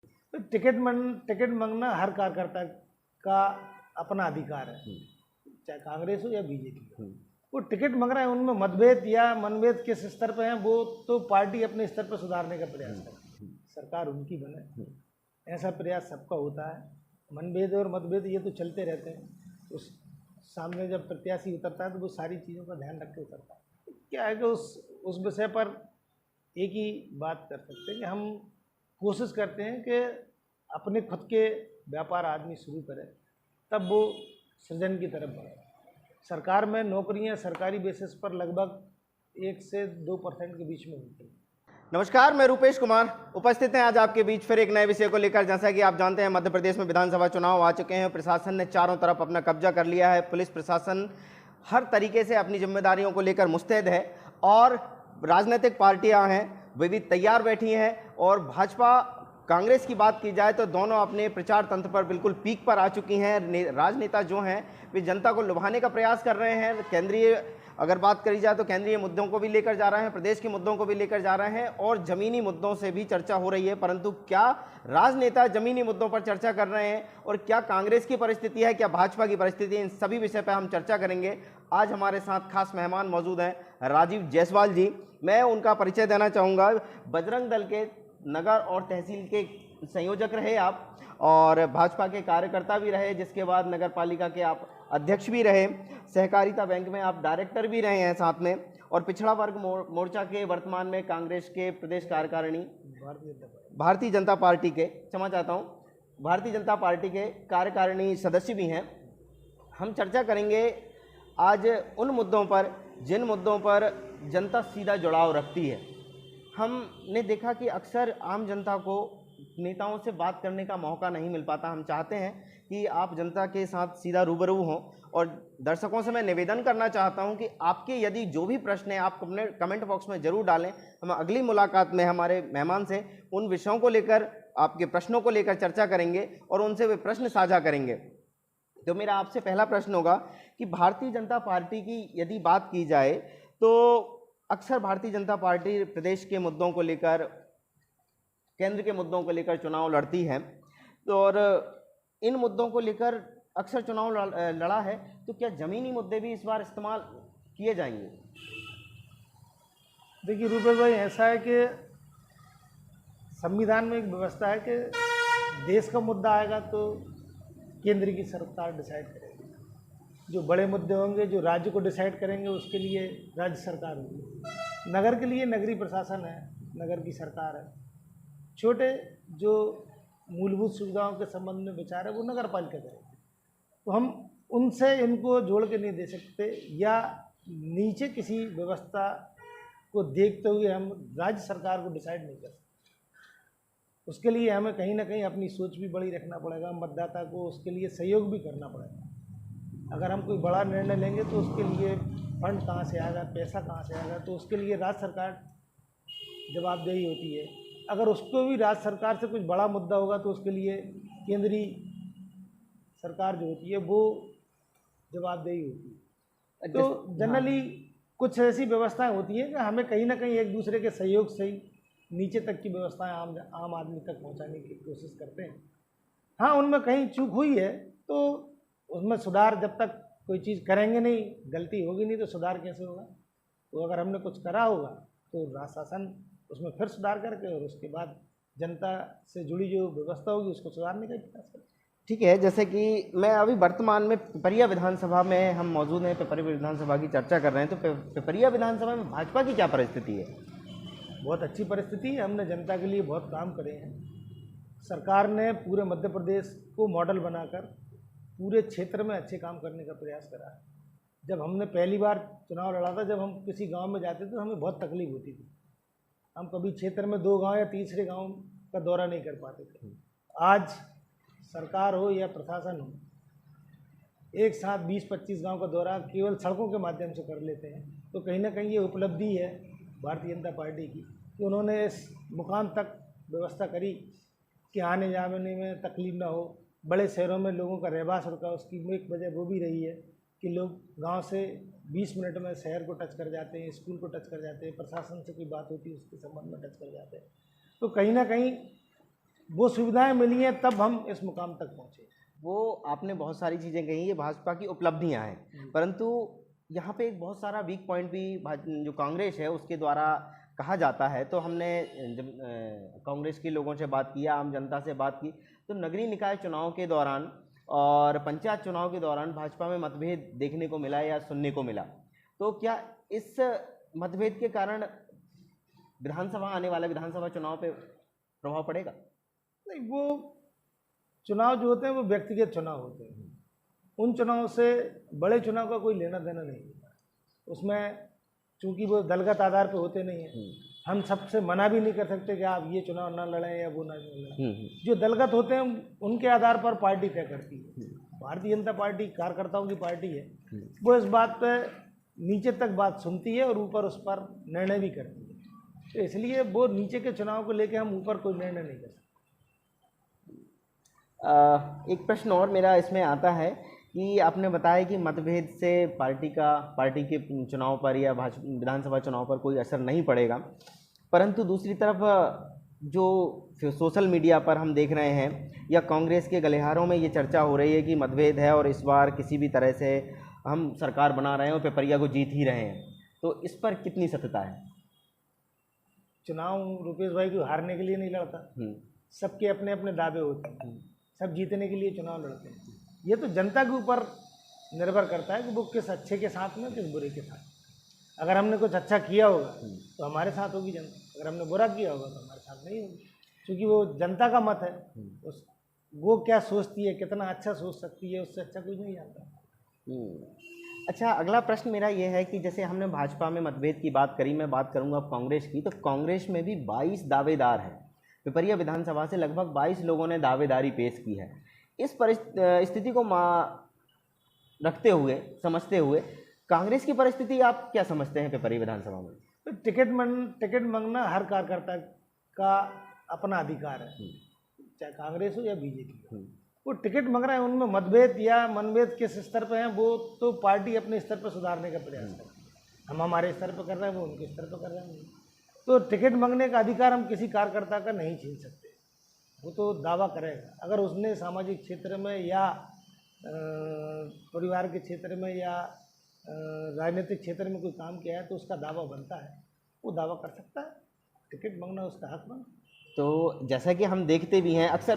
तो टिकट मांगना हर कार्यकर्ता का अपना अधिकार है, चाहे कांग्रेस हो या बीजेपी हो। वो टिकट मांग रहे हैं, उनमें मतभेद या मनभेद किस स्तर पे हैं वो तो पार्टी अपने स्तर पर सुधारने का प्रयास करे, सरकार उनकी बने, ऐसा प्रयास सबका होता है। मनभेद और मतभेद ये तो चलते रहते हैं। उस सामने जब प्रत्याशी उतरता है तो वो सारी चीज़ों का ध्यान रख के उतरता है। क्या है कि उस विषय पर एक ही बात कर सकते हैं कि हम कोशिश करते हैं कि अपने खुद के व्यापार आदमी शुरू करे, तब वो सृजन की तरफ बढ़े। सरकार में नौकरियां सरकारी बेसिस पर लगभग 1 से 2% के बीच में होती हैं। नमस्कार, मैं रूपेश कुमार उपस्थित हैं आज आपके बीच फिर एक नए विषय को लेकर। जैसा कि आप जानते हैं, मध्य प्रदेश में विधानसभा चुनाव आ चुके हैं। प्रशासन ने चारों तरफ अपना कब्जा कर लिया है। पुलिस प्रशासन हर तरीके से अपनी जिम्मेदारियों को लेकर मुस्तैद है और राजनीतिक पार्टियां हैं वे भी तैयार बैठी हैं। और भाजपा कांग्रेस की बात की जाए तो दोनों अपने प्रचार तंत्र पर बिल्कुल पीक पर आ चुकी हैं। राजनेता जो हैं वे जनता को लुभाने का प्रयास कर रहे हैं। केंद्रीय अगर बात करी जाए तो केंद्रीय मुद्दों को भी लेकर जा रहे हैं, प्रदेश के मुद्दों को भी लेकर जा रहे हैं और जमीनी मुद्दों से भी चर्चा हो रही है। परंतु क्या राजनेता जमीनी मुद्दों पर चर्चा कर रहे हैं और क्या कांग्रेस की परिस्थिति है, क्या भाजपा की परिस्थिति है, इन सभी विषय पर हम चर्चा करेंगे। आज हमारे साथ खास मेहमान मौजूद हैं राजीव जायसवाल जी। मैं उनका परिचय देना चाहूँगा। बजरंग दल के नगर और तहसील के संयोजक रहे आप और भाजपा के कार्यकर्ता भी रहे, जिसके बाद नगर पालिका के आप अध्यक्ष भी रहे, सहकारिता बैंक में आप डायरेक्टर भी रहे हैं साथ में, और पिछड़ा वर्ग मोर्चा के वर्तमान में कांग्रेस के प्रदेश कार्यकारिणी भारतीय जनता पार्टी के क्षमा चाहता हूँ भारतीय जनता पार्टी के कार्यकारिणी सदस्य भी हैं। हम चर्चा करेंगे आज उन मुद्दों पर जिन मुद्दों पर जनता सीधा जुड़ाव रखती है। हमने देखा कि अक्सर आम जनता को नेताओं से बात करने का मौका नहीं मिल पाता। हम चाहते हैं कि आप जनता के साथ सीधा रूबरू हों और दर्शकों से मैं निवेदन करना चाहता हूं कि आपके यदि जो भी प्रश्न हैं आप अपने कमेंट बॉक्स में ज़रूर डालें। हम अगली मुलाकात में हमारे मेहमान से उन विषयों को लेकर, आपके प्रश्नों को लेकर चर्चा करेंगे और उनसे वे प्रश्न साझा करेंगे। तो मेरा आपसे पहला प्रश्न होगा कि भारतीय जनता पार्टी की यदि बात की जाए तो अक्सर भारतीय जनता पार्टी प्रदेश के मुद्दों को लेकर, केंद्र के मुद्दों को लेकर चुनाव लड़ती है, तो और इन मुद्दों को लेकर अक्सर चुनाव लड़ा है। तो क्या जमीनी मुद्दे भी इस बार इस्तेमाल किए जाएंगे? देखिए रूपेश भाई, ऐसा है कि संविधान में एक व्यवस्था है कि देश का मुद्दा आएगा तो केंद्र की सरकार डिसाइड करेगी। जो बड़े मुद्दे होंगे जो राज्य को डिसाइड करेंगे उसके लिए राज्य सरकार होगी। नगर के लिए नगरीय प्रशासन है, नगर की सरकार है। छोटे जो मूलभूत सुविधाओं के संबंध में विचार है वो नगर पालिका करेगी। तो हम उनसे इनको जोड़ के नहीं दे सकते या नीचे किसी व्यवस्था को देखते हुए हम राज्य सरकार को डिसाइड नहीं कर सकते। उसके लिए हमें कहीं ना कहीं अपनी सोच भी बड़ी रखना पड़ेगा, मतदाता को उसके लिए सहयोग भी करना पड़ेगा। अगर हम कोई बड़ा निर्णय लेंगे तो उसके लिए फंड कहाँ से आएगा, पैसा कहाँ से आएगा, तो उसके लिए राज्य सरकार जवाबदेही होती है। अगर उसको भी राज्य सरकार से कुछ बड़ा मुद्दा होगा तो उसके लिए केंद्रीय सरकार जो होती है वो जवाबदेही होती है। तो जनरली कुछ ऐसी व्यवस्थाएं होती हैं कि हमें कहीं ना कहीं एक दूसरे के सहयोग से ही नीचे तक की व्यवस्थाएं आम आदमी तक पहुंचाने की कोशिश करते हैं। हाँ, उनमें कहीं चूक हुई है तो उसमें सुधार, जब तक कोई चीज़ करेंगे नहीं, गलती होगी नहीं तो सुधार कैसे होगा। तो अगर हमने कुछ करा होगा तो राज्य शासन उसमें फिर सुधार करके और उसके बाद जनता से जुड़ी जो व्यवस्था होगी उसको सुधारने का प्रयास करें। ठीक है, जैसे कि मैं अभी वर्तमान में पिपरिया विधानसभा में हम मौजूद हैं, पिपरिया विधानसभा की चर्चा कर रहे हैं। तो पिपरिया विधानसभा में भाजपा की क्या परिस्थिति है? बहुत अच्छी परिस्थिति है। हमने जनता के लिए बहुत काम करे हैं। सरकार ने पूरे मध्य प्रदेश को मॉडल बनाकर पूरे क्षेत्र में अच्छे काम करने का प्रयास करा है। जब हमने पहली बार चुनाव लड़ा था, जब हम किसी गांव में जाते थे तो हमें बहुत तकलीफ होती थी। हम कभी क्षेत्र में 2 गांव या तीसरे गांव का दौरा नहीं कर पाते थे। आज सरकार हो या प्रशासन हो, एक साथ 20-25 गांव का दौरा केवल सड़कों के माध्यम से कर लेते हैं। तो कहीं ना कहीं ये उपलब्धि है भारतीय जनता पार्टी की कि उन्होंने इस मुकाम तक व्यवस्था करी कि आने जाने में तकलीफ ना हो। बड़े शहरों में लोगों का रहवास रुका, उसकी एक वजह वो भी रही है कि लोग गांव से 20 मिनट में शहर को टच कर जाते हैं, स्कूल को टच कर जाते हैं, प्रशासन से कोई बात होती है उसके संबंध में टच कर जाते हैं। तो कहीं ना कहीं वो सुविधाएं मिली हैं तब हम इस मुकाम तक पहुँचे। वो आपने बहुत सारी चीज़ें कही, ये भाजपा की उपलब्धियां हैं, परंतु यहाँ पे एक बहुत सारा वीक पॉइंट भी जो कांग्रेस है उसके द्वारा कहा जाता है। तो हमने जब कांग्रेस के लोगों से बात किया, आम जनता से बात की, तो नगरीय निकाय चुनाव के दौरान और पंचायत चुनाव के दौरान भाजपा में मतभेद देखने को मिला या सुनने को मिला। तो क्या इस मतभेद के कारण आने वाले विधानसभा चुनाव पे प्रभाव पड़ेगा? नहीं, वो चुनाव जो होते हैं वो व्यक्तिगत चुनाव होते हैं, उन चुनाव से बड़े चुनाव का कोई लेना देना नहीं होता। उसमें चूंकि वो दलगत आधार पे होते नहीं हैं, हम सबसे मना भी नहीं कर सकते कि आप ये चुनाव ना लड़ें या वो ना लड़ें। जो दलगत होते हैं उनके आधार पर पार्टी तय करती है। भारतीय जनता पार्टी कार्यकर्ताओं की पार्टी है, वो इस बात पे नीचे तक बात सुनती है और ऊपर उस पर निर्णय भी करती है। तो इसलिए वो नीचे के चुनाव को लेकर हम ऊपर कोई निर्णय नहीं कर सकते। एक प्रश्न और मेरा इसमें आता है कि आपने बताया कि मतभेद से पार्टी के चुनाव पर या विधानसभा चुनाव पर कोई असर नहीं पड़ेगा, परंतु दूसरी तरफ जो सोशल मीडिया पर हम देख रहे हैं या कांग्रेस के गलियारों में ये चर्चा हो रही है कि मतभेद है और इस बार किसी भी तरह से हम सरकार बना रहे हैं और पेपरिया को जीत ही रहे हैं, तो इस पर कितनी सत्यता है? चुनाव रुपेश भाई को हारने के लिए नहीं लड़ता, सबके अपने अपने दावे होते हैं, सब जीतने के लिए चुनाव लड़ते हैं। ये तो जनता के ऊपर निर्भर करता है कि वो किस अच्छे के साथ में, किस बुरे के साथ। अगर हमने कुछ अच्छा किया होगा तो हमारे साथ होगी जनता, अगर हमने बुरा किया होगा तो हमारे साथ नहीं होगी, क्योंकि वो जनता का मत है। वो क्या सोचती है, कितना अच्छा सोच सकती है, उससे अच्छा कुछ नहीं आता। अच्छा, अगला प्रश्न मेरा ये है कि जैसे हमने भाजपा में मतभेद की बात करी, मैं बात करूंगा अब कांग्रेस की। तो कांग्रेस में भी 22 दावेदार हैं। पिपरिया विधानसभा से लगभग 22 लोगों ने दावेदारी पेश की है। इस परिस्थिति को रखते हुए, समझते हुए, कांग्रेस की परिस्थिति आप क्या समझते हैं पिपरिया विधानसभा में? तो टिकट मांगना हर कार्यकर्ता का अपना अधिकार है, चाहे कांग्रेस हो या बीजेपी। वो टिकट मांग रहे हैं, उनमें मतभेद या मनभेद किस स्तर पे हैं वो तो पार्टी अपने स्तर पर सुधारने का प्रयास करती है। हम हमारे स्तर पर कर रहे हैं, वो उनके स्तर पर कर रहे हैं। तो टिकट मांगने का अधिकार हम किसी कार्यकर्ता का नहीं छीन सकते। वो तो दावा करेगा, अगर उसने सामाजिक क्षेत्र में या परिवार के क्षेत्र में या राजनीतिक क्षेत्र में कोई काम किया है तो उसका दावा बनता है, वो दावा कर सकता है। टिकट मांगना उसका हक बनता है। तो जैसा कि हम देखते भी हैं, अक्सर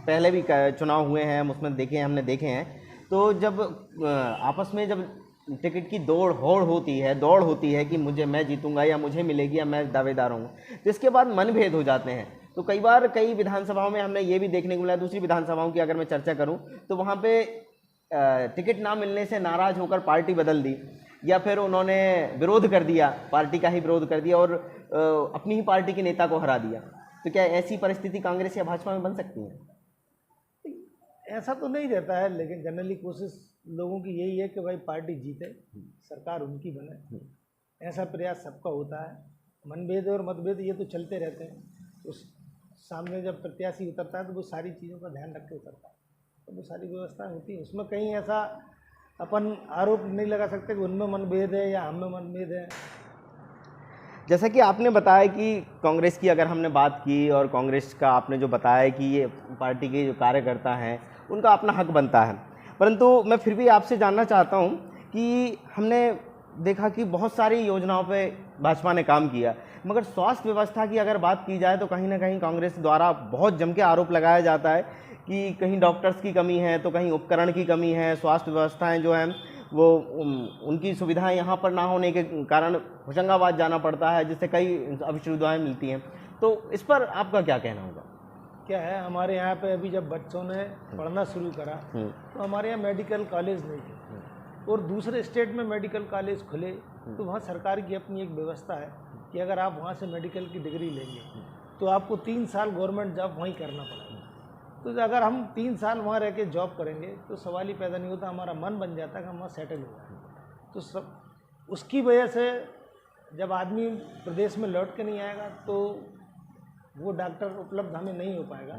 पहले भी चुनाव हुए हैं, हम उसमें हमने देखे हैं, तो जब आपस में जब टिकट की दौड़ होती है कि मैं जीतूंगा या मुझे मिलेगी या मैं दावेदार हूँ, तो इसके बाद मनभेद हो जाते हैं। तो कई विधानसभाओं में हमने ये भी देखने को मिला, दूसरी विधानसभाओं की अगर मैं चर्चा करूँ तो वहाँ पे टिकट ना मिलने से नाराज़ होकर पार्टी बदल दी या फिर उन्होंने विरोध कर दिया, पार्टी का ही विरोध कर दिया और अपनी ही पार्टी के नेता को हरा दिया। तो क्या ऐसी परिस्थिति कांग्रेस या भाजपा में बन सकती है? ऐसा तो नहीं रहता है, लेकिन जनरली कोशिश लोगों की यही है कि भाई पार्टी जीते, सरकार उनकी बने। ऐसा प्रयास सबका होता है। मनभेद और मतभेद ये तो चलते रहते हैं। उस सामने जब प्रत्याशी उतरता है तो वो सारी चीज़ों का ध्यान रख के उतरता है, तो वो सारी व्यवस्था होती है। उसमें कहीं ऐसा अपन आरोप नहीं लगा सकते कि उनमें मनभेद है या हम में मनभेद है। जैसा कि आपने बताया कि कांग्रेस की अगर हमने बात की और कांग्रेस का आपने जो बताया कि ये पार्टी के जो कार्यकर्ता हैं उनका अपना हक बनता है, परंतु मैं फिर भी आपसे जानना चाहता हूं कि हमने देखा कि बहुत सारी योजनाओं पे भाजपा ने काम किया, मगर स्वास्थ्य व्यवस्था की अगर बात की जाए तो कहीं ना कहीं कांग्रेस द्वारा बहुत जम के आरोप लगाया जाता है कि कहीं डॉक्टर्स की कमी है तो कहीं उपकरण की कमी है, स्वास्थ्य व्यवस्थाएँ जो हैं वो उनकी सुविधाएं यहाँ पर ना होने के कारण होशंगाबाद जाना पड़ता है, जिससे कई सुविधाएं मिलती हैं। तो इस पर आपका क्या कहना होगा? क्या है, हमारे यहाँ पे अभी जब बच्चों ने पढ़ना शुरू करा तो हमारे यहाँ मेडिकल कॉलेज नहीं थे और दूसरे स्टेट में मेडिकल कॉलेज खुले, तो वहाँ सरकार की अपनी एक व्यवस्था है कि अगर आप वहाँ से मेडिकल की डिग्री लेंगे तो आपको 3 साल गवर्नमेंट जॉब वहीं करना पड़ेगा। तो अगर हम 3 साल वहाँ रह के जॉब करेंगे तो सवाल ही पैदा नहीं होता, हमारा मन बन जाता है कि हम वहाँ सेटल हो जाए। तो सब उसकी वजह से जब आदमी प्रदेश में लौट के नहीं आएगा तो वो डॉक्टर उपलब्ध हमें नहीं हो पाएगा।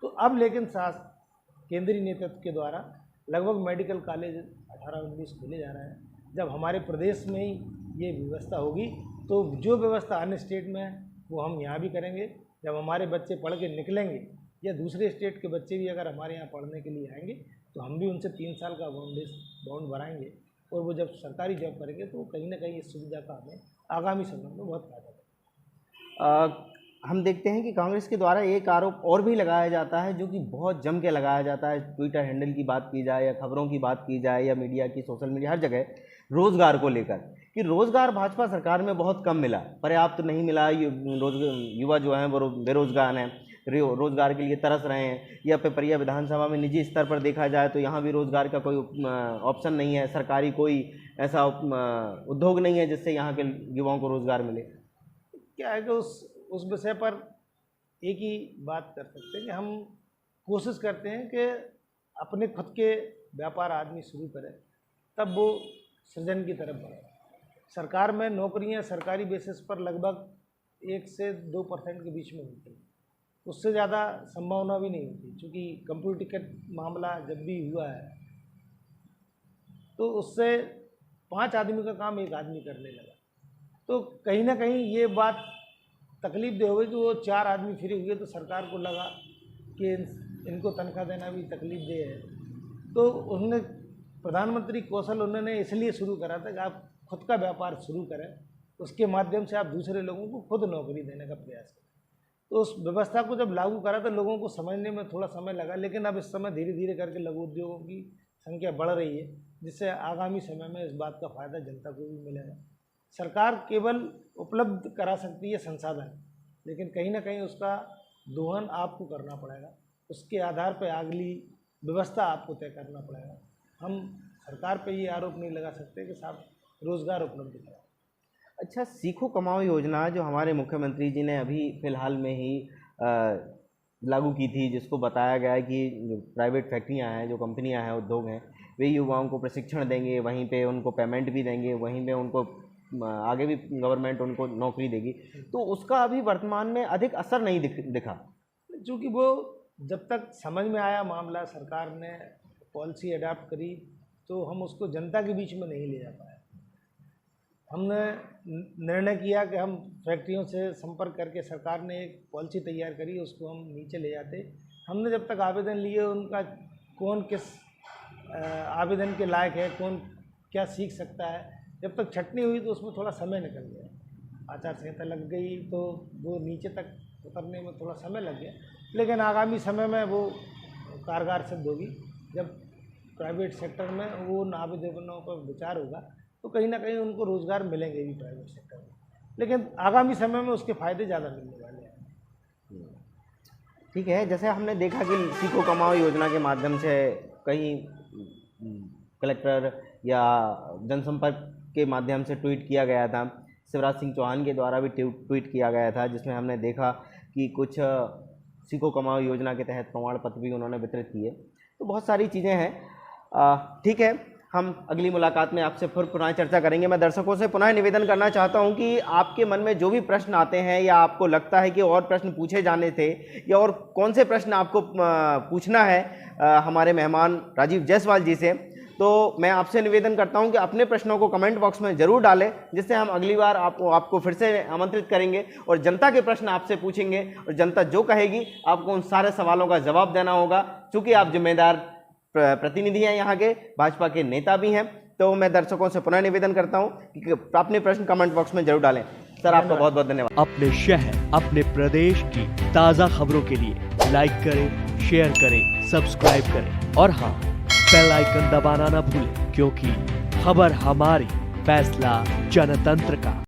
तो अब लेकिन केंद्रीय नेतृत्व के द्वारा लगभग मेडिकल कॉलेज 18-19 खुले जा रहे हैं। जब हमारे प्रदेश में ही ये व्यवस्था होगी तो जो व्यवस्था अन्य स्टेट में है वो हम यहाँ भी करेंगे। जब हमारे बच्चे पढ़ के निकलेंगे या दूसरे स्टेट के बच्चे भी अगर हमारे यहाँ पढ़ने के लिए आएंगे तो हम भी उनसे 3 साल का बॉन्ड भराएंगे और वो जब सरकारी जॉब करेंगे तो कहीं ना कहीं इस सुविधा का हमें आगामी समय में बहुत फायदा होगा। हम देखते हैं कि कांग्रेस के द्वारा एक आरोप और भी लगाया जाता है जो कि बहुत जम के लगाया जाता है, ट्विटर हैंडल की बात की जाए या खबरों की बात की जाए या मीडिया की, सोशल मीडिया, हर जगह रोजगार को लेकर कि रोजगार भाजपा सरकार में बहुत कम मिला, पर्याप्त नहीं मिला, युवा जो हैं वो बेरोजगार हैं, रोजगार के लिए तरस रहे हैं। या पिपरिया विधानसभा में निजी स्तर पर देखा जाए तो यहाँ भी रोजगार का कोई ऑप्शन नहीं है, सरकारी कोई ऐसा उद्योग नहीं है जिससे यहाँ के युवाओं को रोजगार मिले। क्या है कि उस विषय पर एक ही बात कर सकते हैं कि हम कोशिश करते हैं कि अपने खुद के व्यापार आदमी शुरू करे तब वो सृजन की तरफ बढ़े। सरकार में नौकरियां सरकारी बेसिस पर लगभग 1 से 2% के बीच में होती हैं, उससे ज़्यादा संभावना भी नहीं होती, क्योंकि कंप्यूटर टिकट मामला जब भी हुआ है तो उससे 5 आदमी का काम 1 आदमी करने लगा। तो कहीं ना कहीं ये बात तकलीफ दे हुई कि वो 4 आदमी फ्री हुए तो सरकार को लगा कि इनको तनख्वाह देना भी तकलीफ दे है। तो उन्होंने प्रधानमंत्री कौशल उन्होंने इसलिए शुरू करा था कि आप खुद का व्यापार शुरू करें, उसके माध्यम से आप दूसरे लोगों को खुद नौकरी देने का प्रयास करें। तो उस व्यवस्था को जब लागू करा तो लोगों को समझने में थोड़ा समय लगा, लेकिन अब इस समय धीरे धीरे करके लघु उद्योगों की संख्या बढ़ रही है, जिससे आगामी समय में इस बात का फायदा जनता को भी मिलेगा। सरकार केवल उपलब्ध करा सकती है संसाधन, लेकिन कहीं ना कहीं उसका दोहन आपको करना पड़ेगा, उसके आधार पर अगली व्यवस्था आपको तय करना पड़ेगा। हम सरकार पे ये आरोप नहीं लगा सकते कि साहब रोजगार उपलब्ध कराओ। अच्छा, सीखो कमाओ योजना जो हमारे मुख्यमंत्री जी ने अभी फ़िलहाल में ही लागू की थी, जिसको बताया गया है कि प्राइवेट फैक्ट्रियां हैं, जो कंपनियां हैं, उद्योग हैं, वे युवाओं को प्रशिक्षण देंगे, वहीं पे उनको पेमेंट भी देंगे, वहीं पे उनको आगे भी गवर्नमेंट उनको नौकरी देगी, तो उसका अभी वर्तमान में अधिक असर नहीं दिखा। चूँकि वो जब तक समझ में आया मामला, सरकार ने पॉलिसी अडॉप्ट करी, तो हम उसको जनता के बीच में नहीं ले जा पाए। हमने निर्णय किया कि हम फैक्ट्रियों से संपर्क करके सरकार ने एक पॉलिसी तैयार करी, उसको हम नीचे ले जाते। हमने जब तक आवेदन लिए उनका कौन किस आवेदन के लायक है, कौन क्या सीख सकता है, जब तक छटनी हुई तो उसमें थोड़ा समय निकल गया। आचार संहिता लग गई तो वो नीचे तक उतरने में थोड़ा समय लग गया, लेकिन आगामी समय में वो कारगर सिद्ध होगी। जब प्राइवेट सेक्टर में वो आवेदनों पर विचार होगा तो कहीं ना कहीं उनको रोज़गार मिलेंगे भी प्राइवेट सेक्टर में, लेकिन आगामी समय में उसके फ़ायदे ज़्यादा मिलने वाले हैं। ठीक है, जैसे हमने देखा कि सीखो कमाओ योजना के माध्यम से कई कलेक्टर या जनसंपर्क के माध्यम से ट्वीट किया गया था, शिवराज सिंह चौहान के द्वारा भी ट्वीट किया गया था, जिसमें हमने देखा कि कुछ सीखो कमाओ योजना के तहत प्रमाण पत्र भी उन्होंने वितरित किए। तो बहुत सारी चीज़ें हैं। ठीक है, हम अगली मुलाकात में आपसे फिर पुनः चर्चा करेंगे। मैं दर्शकों से पुनः निवेदन करना चाहता हूं कि आपके मन में जो भी प्रश्न आते हैं या आपको लगता है कि और प्रश्न पूछे जाने थे या और कौन से प्रश्न आपको पूछना है हमारे मेहमान राजीव जायसवाल जी से, तो मैं आपसे निवेदन करता हूं कि अपने प्रश्नों को कमेंट बॉक्स में ज़रूर डालें, जिससे हम अगली बार आपको फिर से आमंत्रित करेंगे और जनता के प्रश्न आपसे पूछेंगे और जनता जो कहेगी आपको उन सारे सवालों का जवाब देना होगा। चूँकि आप जिम्मेदार प्रतिनिधि हैं, यहाँ के भाजपा के नेता भी हैं, तो मैं दर्शकों से पुनः निवेदन करता हूं कि अपने प्रश्न कमेंट बॉक्स में जरूर डालें। सर, आपका बहुत बहुत धन्यवाद। अपने शहर, अपने प्रदेश की ताज़ा खबरों के लिए लाइक करें, शेयर करें, सब्सक्राइब करें और हाँ, बेल आइकन दबाना ना भूलें, क्योंकि खबर हमारी, फैसला जनतंत्र का।